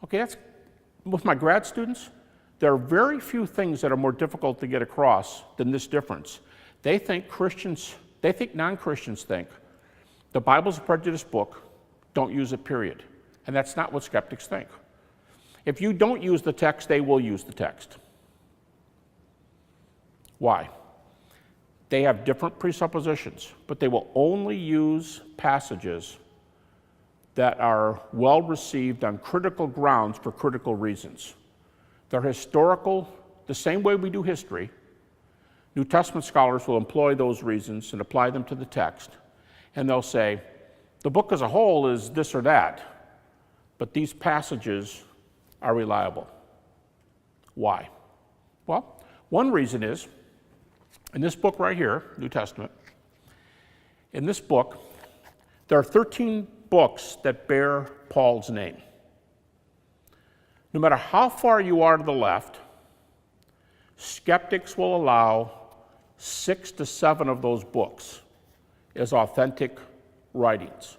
Okay, that's, with my grad students, there are very few things that are more difficult to get across than this difference. They think non-Christians think the Bible's a prejudiced book, don't use it, period. And that's not what skeptics think. If you don't use the text, they will use the text. Why? They have different presuppositions, but they will only use passages that are well received on critical grounds for critical reasons. They're historical, the same way we do history. New Testament scholars will employ those reasons and apply them to the text, and they'll say, the book as a whole is this or that, but these passages are reliable. Why? Well, one reason is, in this book right here, New Testament, in this book, there are 13 books that bear Paul's name. No matter how far you are to the left, skeptics will allow 6 to 7 of those books as authentic writings.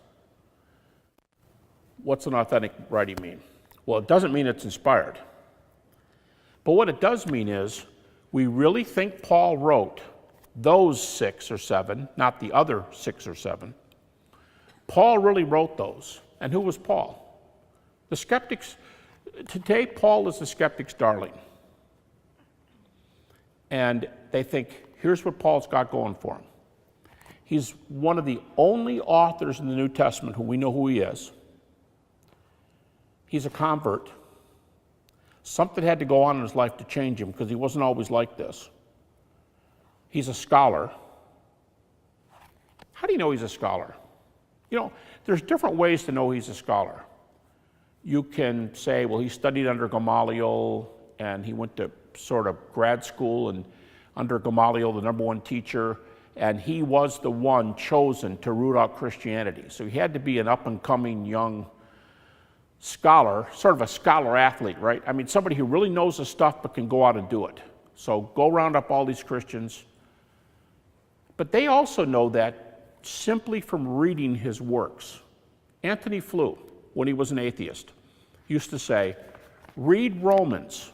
What's an authentic writing mean? Well, it doesn't mean it's inspired. But what it does mean is we really think Paul wrote those 6 or 7, not the other 6 or 7. Paul really wrote those. And who was Paul? The skeptics, today Paul is the skeptic's darling. And they think, here's what Paul's got going for him. He's one of the only authors in the New Testament who we know who he is. He's a convert. Something had to go on in his life to change him because he wasn't always like this. He's a scholar. How do you know he's a scholar? You know, there's different ways to know he's a scholar. You can say, well, he studied under Gamaliel and he went to sort of grad school and under Gamaliel, the #1 teacher, and he was the one chosen to root out Christianity. So he had to be an up-and-coming young scholar, sort of a scholar athlete, right? I mean, somebody who really knows the stuff but can go out and do it. So go round up all these Christians. But they also know that simply from reading his works. Anthony Flew, when he was an atheist, used to say, read Romans,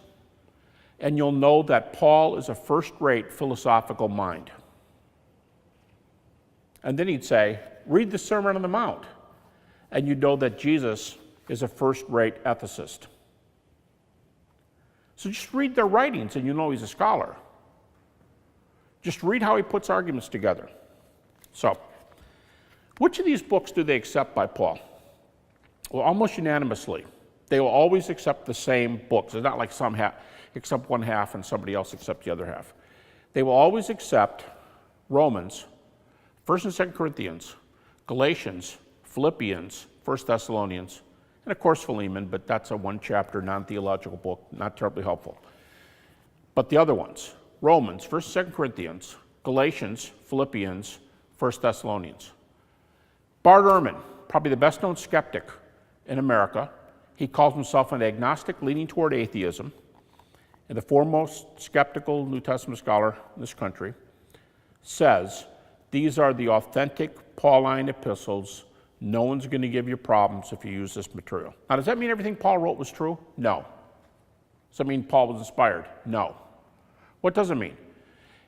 and you'll know that Paul is a first-rate philosophical mind. And then he'd say, read the Sermon on the Mount, and you'd know that Jesus is a first-rate ethicist. So just read their writings and you know he's a scholar. Just read how he puts arguments together. So, which of these books do they accept by Paul? Well, almost unanimously. They will always accept the same books. It's not like some accept one half and somebody else accept the other half. They will always accept Romans, 1st and 2nd Corinthians, Galatians, Philippians, 1 Thessalonians, and of course Philemon, but that's a one-chapter, non-theological book, not terribly helpful. But the other ones, Romans, 1st and 2nd Corinthians, Galatians, Philippians, 1 Thessalonians. Bart Ehrman, probably the best-known skeptic in America, he calls himself an agnostic leaning toward atheism, and the foremost skeptical New Testament scholar in this country, says these are the authentic Pauline epistles. No one's going to give you problems if you use this material. Now, does that mean everything Paul wrote was true? No. Does that mean Paul was inspired? No. What does it mean?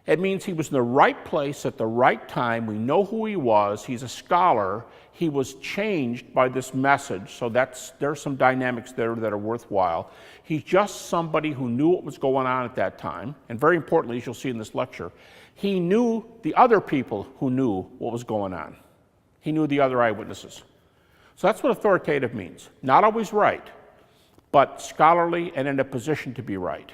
It means he was in the right place at the right time. We know who he was. He's a scholar. He was changed by this message, so there's some dynamics there that are worthwhile. He's just somebody who knew what was going on at that time, and very importantly, as you'll see in this lecture, he knew the other people who knew what was going on. He knew the other eyewitnesses. So that's what authoritative means. Not always right, but scholarly and in a position to be right.